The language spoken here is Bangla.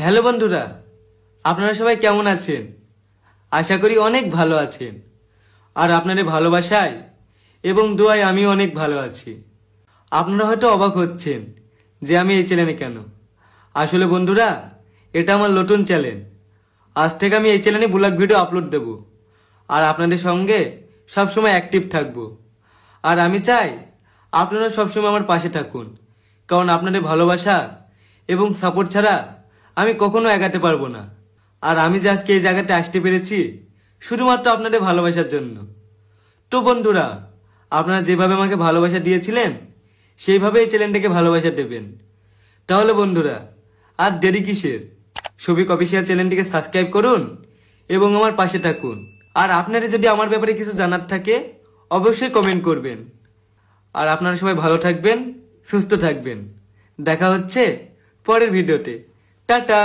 হ্যালো বন্ধুরা, আপনারা সবাই কেমন আছেন? আশা করি অনেক ভালো আছেন। আর আপনাদের ভালোবাসায় এবং দোয়ায় আমি অনেক ভালো আছি। আপনারা হয়তো অবাক হচ্ছেন যে আমি এই চ্যানেলে কেন। আসলে বন্ধুরা, এটা আমার নতুন চ্যানেল। আজ থেকে আমি এই চ্যানেলে ব্লগ ভিডিও আপলোড দেব আর আপনাদের সঙ্গে সবসময় অ্যাক্টিভ থাকব। আর আমি চাই আপনারা সবসময় আমার পাশে থাকুন, কারণ আপনাদের ভালোবাসা এবং সাপোর্ট ছাড়া আমি কখনো এগাতে পারবো না। আর আমি যে আজকে এই জায়গাতে আসতে পেরেছি শুধুমাত্র আপনাদের ভালোবাসার জন্য। তো বন্ধুরা, আপনারা যেভাবে আমাকে ভালোবাসা দিয়েছিলেন সেইভাবে এই চ্যানেলটাকে ভালোবাসা দেবেন। তাহলে বন্ধুরা, আর দেরি কিসের? সবিক অফিসিয়াল চ্যানেলটিকে সাবস্ক্রাইব করুন এবং আমার পাশে থাকুন। আর আপনারা যদি আমার ব্যাপারে কিছু জানার থাকে অবশ্যই কমেন্ট করবেন। আর আপনারা সবাই ভালো থাকবেন, সুস্থ থাকবেন। দেখা হচ্ছে পরের ভিডিওতে। টাটা।